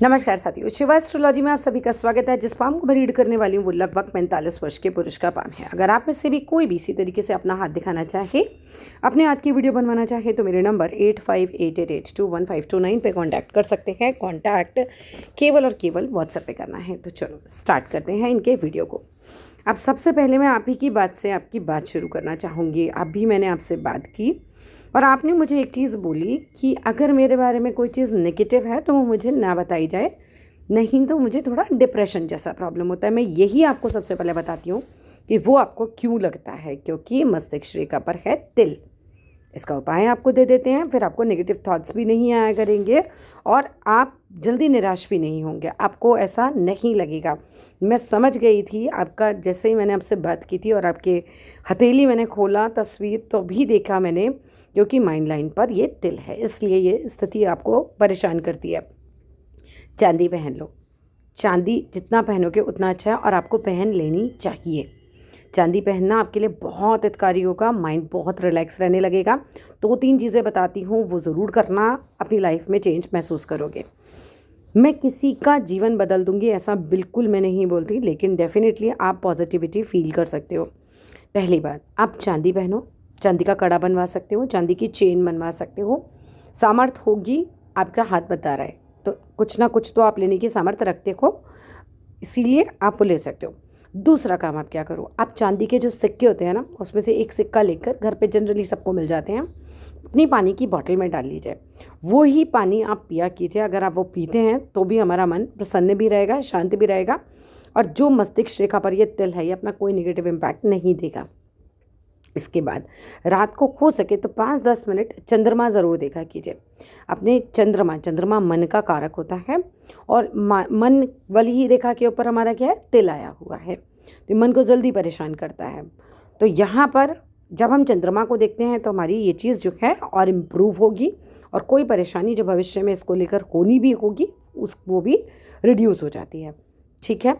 नमस्कार साथियों, शिवा एस्ट्रोलॉजी में आप सभी का स्वागत है। जिस पाम को मैं रीड करने वाली हूँ वो लगभग 45 वर्ष के पुरुष का पाम है। अगर आप में से भी कोई भी इसी तरीके से अपना हाथ दिखाना चाहे, अपने हाथ की वीडियो बनवाना चाहे तो मेरे नंबर 8588821529 पे कांटेक्ट कर सकते हैं। कांटेक्ट केवल और केवल व्हाट्सएप पे करना है। तो चलो स्टार्ट करते हैं इनके वीडियो को। अब सबसे पहले मैं आप ही की बात से आपकी बात शुरू करना चाहूँगी। अभी मैंने आपसे बात की और आपने मुझे एक चीज़ बोली कि अगर मेरे बारे में कोई चीज़ नेगेटिव है तो वो मुझे ना बताई जाए, नहीं तो मुझे थोड़ा डिप्रेशन जैसा प्रॉब्लम होता है। मैं यही आपको सबसे पहले बताती हूँ कि वो आपको क्यों लगता है, क्योंकि मस्तिष्क रेखा पर है तिल। इसका उपाय आपको दे देते हैं, फिर आपको नेगेटिव थॉट्स भी नहीं आया करेंगे और आप जल्दी निराश भी नहीं होंगे। आपको ऐसा नहीं लगेगा। मैं समझ गई थी आपका, जैसे ही मैंने आपसे बात की थी और आपके हथेली मैंने खोला तस्वीर तो भी देखा मैंने, क्योंकि माइंड लाइन पर ये तिल है, इसलिए ये स्थिति आपको परेशान करती है। चांदी पहन लो। चांदी जितना पहनोगे उतना अच्छा है और आपको पहन लेनी चाहिए। चांदी पहनना आपके लिए बहुत हितकारी होगा, माइंड बहुत रिलैक्स रहने लगेगा। 2-3 चीज़ें बताती हूँ, वो ज़रूर करना, अपनी लाइफ में चेंज महसूस करोगे। मैं किसी का जीवन बदल दूंगी ऐसा बिल्कुल मैं नहीं बोलती, लेकिन डेफिनेटली आप पॉजिटिविटी फील कर सकते हो। पहली बात, आप चांदी पहनो। चांदी का कड़ा बनवा सकते हो, चांदी की चेन बनवा सकते हो। सामर्थ होगी, आपका हाथ बता रहा है तो कुछ ना कुछ तो आप लेने की सामर्थ रखते हो, इसीलिए आप वो ले सकते हो। दूसरा काम आप क्या करो, आप चांदी के जो सिक्के होते हैं ना, उसमें से एक सिक्का लेकर, घर पे जनरली सबको मिल जाते हैं, अपनी पानी की बॉटल में डाल लीजिए। वो ही पानी आप पिया कीजिए। अगर आप वो पीते हैं तो भी हमारा मन प्रसन्न भी रहेगा, शांत भी रहेगा और जो मस्तिष्क रेखा पर ये तिल है ये अपना कोई नेगेटिव इम्पैक्ट नहीं देगा। इसके बाद रात को हो सके तो 5-10 मिनट चंद्रमा ज़रूर देखा कीजिए। अपने चंद्रमा मन का कारक होता है और मन वाली रेखा के ऊपर हमारा क्या है, तिल आया हुआ है, तो मन को जल्दी परेशान करता है। तो यहाँ पर जब हम चंद्रमा को देखते हैं तो हमारी ये चीज़ जो है और इम्प्रूव होगी और कोई परेशानी जो भविष्य में इसको लेकर होनी भी होगी वो भी रिड्यूस हो जाती है। ठीक है।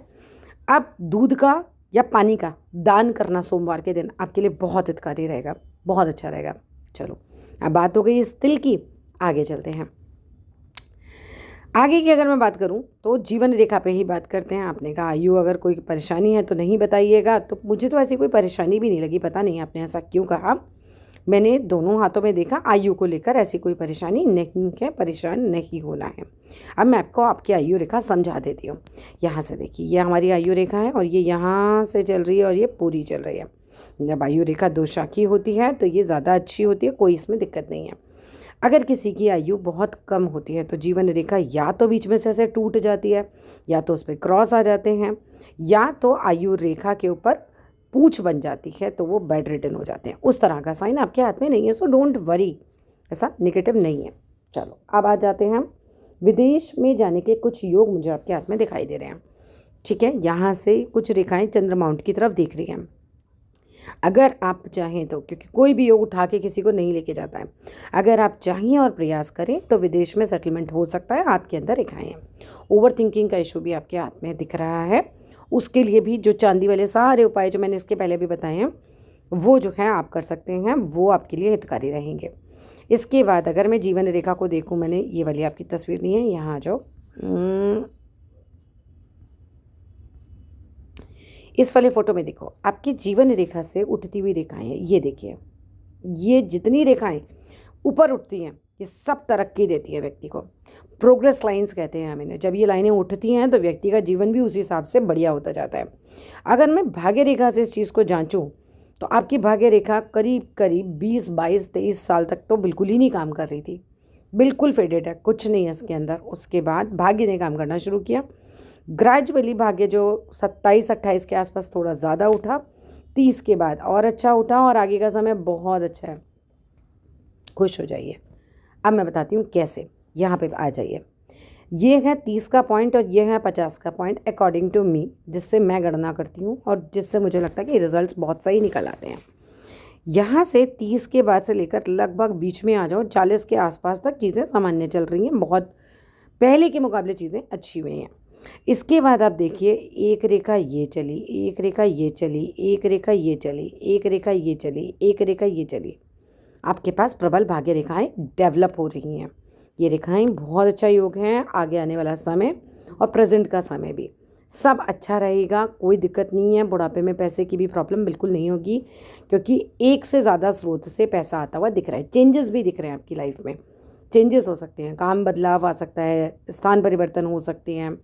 अब दूध का या पानी का दान करना सोमवार के दिन आपके लिए बहुत हितकारी रहेगा, बहुत अच्छा रहेगा। चलो, अब बात हो गई इस तिल की, आगे चलते हैं। आगे की अगर मैं बात करूं तो जीवन रेखा पे ही बात करते हैं। आपने कहा आयु अगर कोई परेशानी है तो नहीं बताइएगा, तो मुझे तो ऐसी कोई परेशानी भी नहीं लगी। पता नहीं आपने ऐसा क्यों कहा। मैंने दोनों हाथों में देखा, आयु को लेकर ऐसी कोई परेशानी नहीं है, परेशान नहीं होना है। अब मैं आपको आपकी आयु रेखा समझा देती हूँ। यहाँ से देखिए, ये हमारी आयु रेखा है और ये यहाँ से चल रही है और ये पूरी चल रही है। जब आयु रेखा 2 शाखी होती है तो ये ज़्यादा अच्छी होती है, कोई इसमें दिक्कत नहीं है। अगर किसी की आयु बहुत कम होती है तो जीवन रेखा या तो बीच में से ऐसे टूट जाती है, या तो उस पर क्रॉस आ जाते हैं, या तो आयु रेखा के ऊपर पूंछ बन जाती है तो वो बेड रिटन हो जाते हैं। उस तरह का साइन आपके हाथ में नहीं है, सो डोंट वरी, ऐसा नेगेटिव नहीं है। चलो अब आ जाते हैं, विदेश में जाने के कुछ योग मुझे आपके हाथ में दिखाई दे रहे हैं। ठीक है, यहाँ से कुछ रेखाएं चंद्रमाउंट की तरफ देख रही हैं। अगर आप चाहें तो, क्योंकि कोई भी योग उठा के किसी को नहीं लेके जाता है, अगर आप चाहिए और प्रयास करें तो विदेश में सेटलमेंट हो सकता है। हाथ के अंदर रेखाएं हैं। ओवर थिंकिंग का इशू भी आपके हाथ में दिख रहा है, उसके लिए भी जो चांदी वाले सारे उपाय जो मैंने इसके पहले भी बताए हैं वो जो है आप कर सकते हैं, वो आपके लिए हितकारी रहेंगे। इसके बाद अगर मैं जीवन रेखा को देखूं, मैंने ये वाली आपकी तस्वीर नहीं है, यहाँ आ जाओ। इस वाले फोटो में देखो, आपकी जीवन रेखा से उठती हुई रेखाएं हैं। ये देखिए, ये जितनी रेखाएं ऊपर उठती हैं ये सब तरक्की देती है व्यक्ति को। प्रोग्रेस लाइंस कहते हैं हम इन्हें। जब ये लाइनें उठती हैं तो व्यक्ति का जीवन भी उसी हिसाब से बढ़िया होता जाता है। अगर मैं भाग्य रेखा से इस चीज़ को जांचूं तो आपकी भाग्य रेखा करीब करीब 20-22-23 साल तक तो बिल्कुल ही नहीं काम कर रही थी, बिल्कुल फेडेड है, कुछ नहीं है इसके अंदर। उसके बाद भाग्य ने काम करना शुरू किया। ग्रेजुअली भाग्य जो 27-28 के आसपास थोड़ा ज़्यादा उठा, 30 के बाद और अच्छा उठा और आगे का समय बहुत अच्छा है। खुश हो जाइए। अब मैं बताती हूँ कैसे। यहाँ पे आ जाइए, ये है 30 का पॉइंट और ये है 50 का पॉइंट अकॉर्डिंग टू मी, जिससे मैं गणना करती हूँ और जिससे मुझे लगता है कि रिजल्ट्स बहुत सही निकल आते हैं। यहाँ से 30 के बाद से लेकर लगभग बीच में आ जाओ, 40 के आसपास तक चीज़ें सामान्य चल रही हैं, बहुत पहले के मुकाबले चीज़ें अच्छी हुई हैं। इसके बाद आप देखिए, एक रेखा ये चली, एक रेखा ये चली, एक रेखा ये चली, एक रेखा ये चली, एक रेखा ये चली। आपके पास प्रबल भाग्य रेखाएं डेवलप हो रही हैं। ये रेखाएं बहुत अच्छा योग है। आगे आने वाला समय और प्रेजेंट का समय भी सब अच्छा रहेगा, कोई दिक्कत नहीं है। बुढ़ापे में पैसे की भी प्रॉब्लम बिल्कुल नहीं होगी, क्योंकि एक से ज़्यादा स्रोत से पैसा आता हुआ दिख रहा है। चेंजेस भी दिख रहे हैं आपकी लाइफ में, चेंजेस हो सकते हैं, काम बदलाव आ सकता है, स्थान परिवर्तन हो सकते हैं,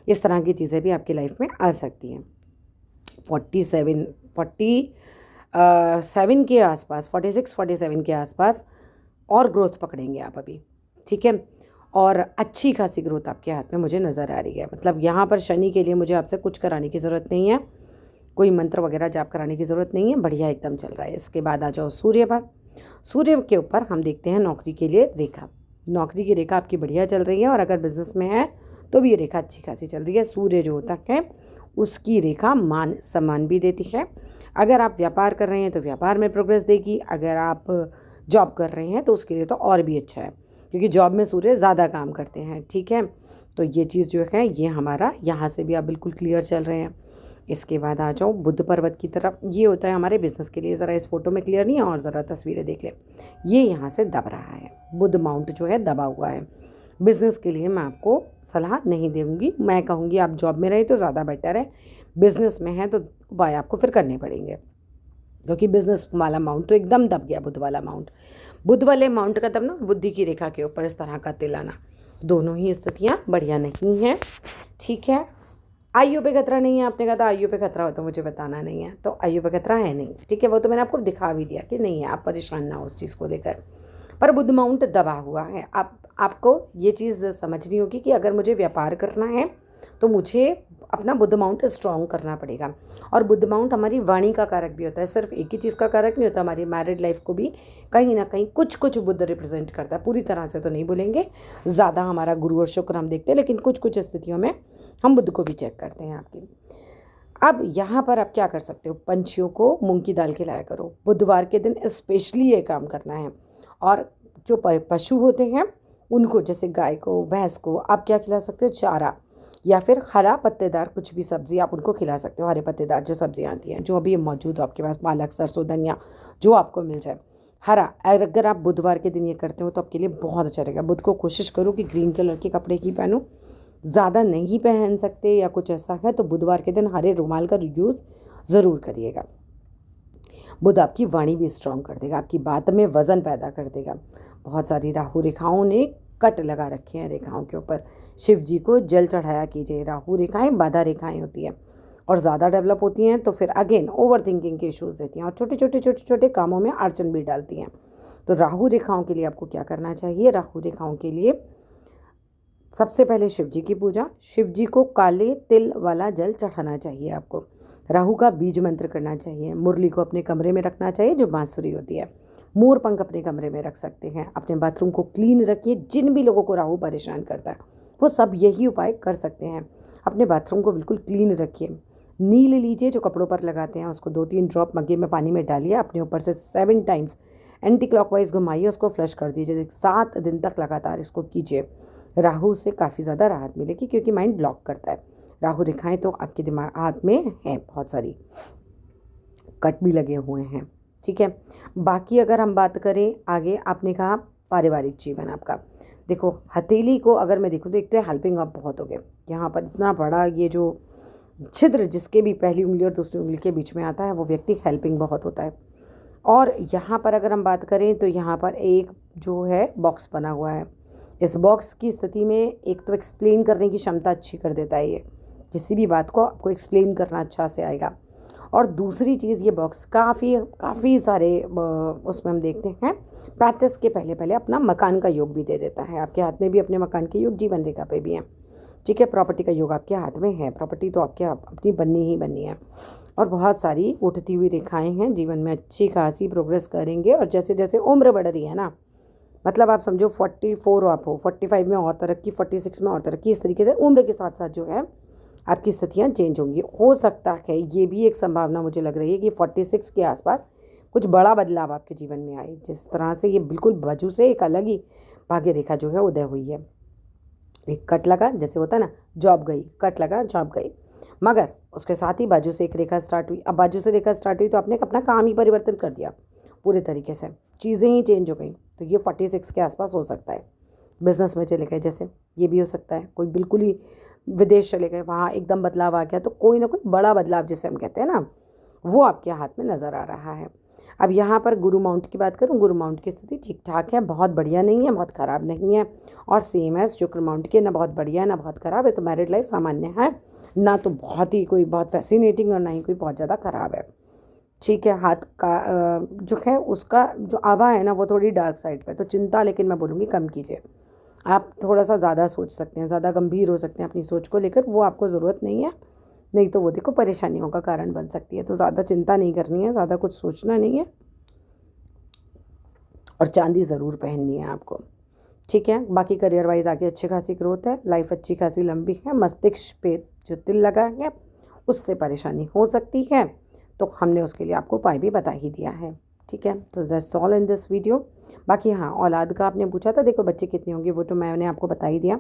इस तरह की चीज़ें भी आपकी लाइफ में आ सकती हैं। 47 के आसपास, 46-47 के आसपास और ग्रोथ पकड़ेंगे आप अभी, ठीक है। और अच्छी खासी ग्रोथ आपके हाथ में मुझे नज़र आ रही है। मतलब यहाँ पर शनि के लिए मुझे आपसे कुछ कराने की ज़रूरत नहीं है, कोई मंत्र वगैरह जाप कराने की ज़रूरत नहीं है, बढ़िया एकदम चल रहा है। इसके बाद आ जाओ सूर्य पर। सूर्य के ऊपर हम देखते हैं नौकरी के लिए रेखा। नौकरी की रेखा आपकी बढ़िया चल रही है, और अगर बिज़नेस में है तो भी ये रेखा अच्छी खासी चल रही है। सूर्य जो होता है उसकी रेखा मान सम्मान भी देती है। अगर आप व्यापार कर रहे हैं तो व्यापार में प्रोग्रेस देगी, अगर आप जॉब कर रहे हैं तो उसके लिए तो और भी अच्छा है, क्योंकि जॉब में सूर्य ज़्यादा काम करते हैं, ठीक है। तो ये चीज़ जो है ये हमारा यहाँ से भी आप बिल्कुल क्लियर चल रहे हैं। इसके बाद आ जाओ बुध पर्वत की तरफ। ये होता है हमारे बिज़नेस के लिए। ज़रा इस फोटो में क्लियर नहीं है, और ज़रा तस्वीरें देख लें। ये यहाँ से दब रहा है, बुध माउंट जो है दबा हुआ है। बिज़नेस के लिए मैं आपको सलाह नहीं दूँगी, मैं कहूँगी आप जॉब में रहे तो ज़्यादा बेटर है। बिज़नेस में है तो उपाय आपको फिर करने पड़ेंगे, क्योंकि बिज़नेस वाला माउंट तो एकदम दब गया। बुध वाला माउंट, बुध वाले माउंट का दबना, बुद्धि की रेखा के ऊपर इस तरह का तिलाना, दोनों ही स्थितियाँ बढ़िया नहीं हैं, ठीक है। आयु पे खतरा नहीं है। आपने कहा था आयु पे खतरा हो तो मुझे बताना नहीं है, तो आयु पे खतरा है नहीं, ठीक है। वो तो मैंने आपको दिखा भी दिया कि नहीं है, आप परेशान ना हो उस चीज़ को लेकर। पर बुध माउंट दबा हुआ है। आपको ये चीज़ समझनी होगी कि अगर मुझे व्यापार करना है तो मुझे अपना बुध माउंट स्ट्रॉन्ग करना पड़ेगा। और बुध माउंट हमारी वाणी का कारक भी होता है, सिर्फ एक ही चीज़ का कारक नहीं होता। हमारी मैरिड लाइफ को भी कहीं ना कहीं कुछ कुछ बुध रिप्रेजेंट करता है। पूरी तरह से तो नहीं बोलेंगे, ज़्यादा हमारा गुरु और शुक्र हम देखते हैं, लेकिन कुछ कुछ स्थितियों में हम बुध को भी चेक करते हैं आपकी। अब यहाँ पर आप क्या कर सकते हो, पंछियों को मूंग की दाल खिलाया करो। बुधवार के दिन स्पेशली ये काम करना है। और जो पशु होते हैं उनको, जैसे गाय को, भैंस को, आप क्या खिला सकते हो, चारा, या फिर हरा पत्तेदार कुछ भी सब्ज़ी आप उनको खिला सकते हो। हरे पत्तेदार जो सब्ज़ियाँ आती हैं, जो अभी मौजूद हो आपके पास, पालक, सरसों, धनिया, जो आपको मिल जाए हरा। अगर आप बुधवार के दिन ये करते हो तो आपके लिए बहुत अच्छा रहेगा। बुध को कोशिश करो कि ग्रीन कलर के कपड़े ही पहनो, ज़्यादा नहीं पहन सकते या कुछ ऐसा है तो बुधवार के दिन हरे रुमाल का यूज़ ज़रूर करिएगा। बुध आपकी वाणी भी स्ट्रॉन्ग कर देगा, आपकी बात में वज़न पैदा कर देगा। बहुत सारी राहु रेखाओं ने कट लगा रखे हैं रेखाओं के ऊपर। शिव जी को जल चढ़ाया कीजिए। राहु रेखाएं बाधा रेखाएं होती हैं, और ज़्यादा डेवलप होती हैं तो फिर अगेन ओवर थिंकिंग के इश्यूज़ देती हैं, और छोटे छोटे कामों में अड़चन भी डालती हैं। तो राहु रेखाओं के लिए आपको क्या करना चाहिए, राहु रेखाओं के लिए सबसे पहले शिव जी की पूजा। शिव जी को काले तिल वाला जल चढ़ाना चाहिए आपको। राहु का बीज मंत्र करना चाहिए। मुरली को अपने कमरे में रखना चाहिए, जो बांसुरी होती है। मोर पंख अपने कमरे में रख सकते हैं। अपने बाथरूम को क्लीन रखिए। जिन भी लोगों को राहु परेशान करता है वो सब यही उपाय कर सकते हैं। अपने बाथरूम को बिल्कुल क्लीन रखिए। नील लीजिए जो कपड़ों पर लगाते हैं, उसको 2-3 ड्रॉप मग्गे में पानी में डालिए, अपने ऊपर से 7 टाइम्स एंटी क्लॉकवाइज घुमाइए, उसको फ्लश कर दीजिए। 7 दिन तक लगातार इसको कीजिए। राहु से काफ़ी ज़्यादा राहत मिलेगी, क्योंकि माइंड ब्लॉक करता है। राहु रेखाएं तो आपके दिमाग हाथ में हैं, बहुत सारी कट भी लगे हुए हैं, ठीक है। बाकी अगर हम बात करें आगे, आपने कहा पारिवारिक जीवन आपका, देखो हथेली को अगर मैं देखूँ तो एक तो हेल्पिंग आप बहुत हो गए। यहाँ पर इतना बड़ा ये जो छिद्र जिसके भी पहली उंगली और दूसरी उंगली के बीच में आता है, वो व्यक्ति हेल्पिंग बहुत होता है। और यहाँ पर अगर हम बात करें तो यहाँ पर एक जो है बॉक्स बना हुआ है। इस बॉक्स की स्थिति में एक तो एक्सप्लेन करने की क्षमता अच्छी कर देता है। ये किसी भी बात को आपको एक्सप्लेन करना अच्छा से आएगा। और दूसरी चीज़, ये बॉक्स काफ़ी सारे उसमें हम देखते हैं 35 के पहले अपना मकान का योग भी दे देता है। आपके हाथ में भी अपने मकान के योग जीवन रेखा पे भी हैं, ठीक है। प्रॉपर्टी का योग आपके हाथ में है। प्रॉपर्टी तो आपके अपनी बननी ही बननी है। और बहुत सारी उठती हुई रेखाएं हैं, जीवन में अच्छी खासी प्रोग्रेस करेंगे। और जैसे जैसे उम्र बढ़ रही है ना, मतलब आप समझो 44 आप हो, 45 में और तरक्की, 46 में और तरक्की, इस तरीके से उम्र के साथ साथ जो है आपकी स्थितियाँ चेंज होंगी। हो सकता है ये भी एक संभावना मुझे लग रही है कि 46 के आसपास कुछ बड़ा बदलाव आपके जीवन में आए। जिस तरह से ये बिल्कुल बाजू से एक अलग ही भाग्य रेखा जो है उदय हुई है। एक कट लगा, जैसे होता है ना, जॉब गई, कट लगा, जॉब गई, मगर उसके साथ ही बाजू से एक रेखा स्टार्ट हुई। अब बाजू से रेखा स्टार्ट हुई तो आपने अपना काम ही परिवर्तन कर दिया पूरे तरीके से, चीज़ें ही चेंज हो गई। तो ये 46 के आसपास हो सकता है। बिज़नेस में चले गए, जैसे ये भी हो सकता है। कोई बिल्कुल ही विदेश चले गए, वहाँ एकदम बदलाव आ गया, तो कोई ना कोई बड़ा बदलाव जिसे हम कहते हैं ना, वो आपके हाथ में नज़र आ रहा है। अब यहाँ पर गुरु माउंट की बात करूँ, गुरु माउंट की स्थिति ठीक ठाक है, बहुत बढ़िया नहीं है, बहुत ख़राब नहीं है, और सेम है शुक्र माउंट की, ना बहुत बढ़िया है ना बहुत ख़राब है। तो मैरिड लाइफ सामान्य है, ना तो बहुत ही कोई बहुत फैसिनेटिंग और ना ही कोई बहुत ज़्यादा ख़राब है। ठीक है, हाथ का जो है उसका जो आभा है ना वो थोड़ी डार्क साइड पे, तो चिंता लेकिन मैं बोलूँगी कम कीजिए। आप थोड़ा सा ज़्यादा सोच सकते हैं, ज़्यादा गंभीर हो सकते हैं अपनी सोच को लेकर, वो आपको ज़रूरत नहीं है, नहीं तो वो देखो परेशानियों का कारण बन सकती है। तो ज़्यादा चिंता नहीं करनी है, ज़्यादा कुछ सोचना नहीं है, और चांदी ज़रूर पहननी है आपको। ठीक है, बाकी करियर वाइज आगे अच्छी खासी ग्रोथ है, लाइफ अच्छी खासी लंबी है। मस्तिष्क पे जो तिल लगा है उससे परेशानी हो सकती है, तो हमने उसके लिए आपको उपाय भी बता ही दिया है। ठीक है, तो that's all in this video. बाकी हाँ, औलाद का आपने पूछा था, देखो बच्चे कितने होंगे वो तो मैंने आपको बता ही दिया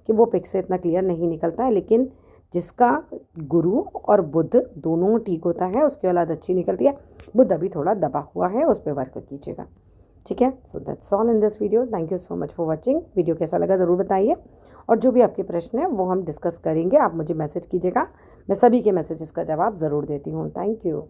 कि वो पिक से इतना क्लियर नहीं निकलता है, लेकिन जिसका गुरु और बुध दोनों ठीक होता है उसकी औलाद अच्छी निकलती है। बुध अभी थोड़ा दबा हुआ है, उस पर वर्क कीजिएगा। ठीक है, so that's all in this video. Thank you so much for watching. Video कैसा लगा ज़रूर बताइए, और जो भी आपके प्रश्न हैं वो हम डिस्कस करेंगे। आप मुझे मैसेज कीजिएगा, मैं सभी के मैसेजेस का जवाब ज़रूर देती हूँ। Thank you.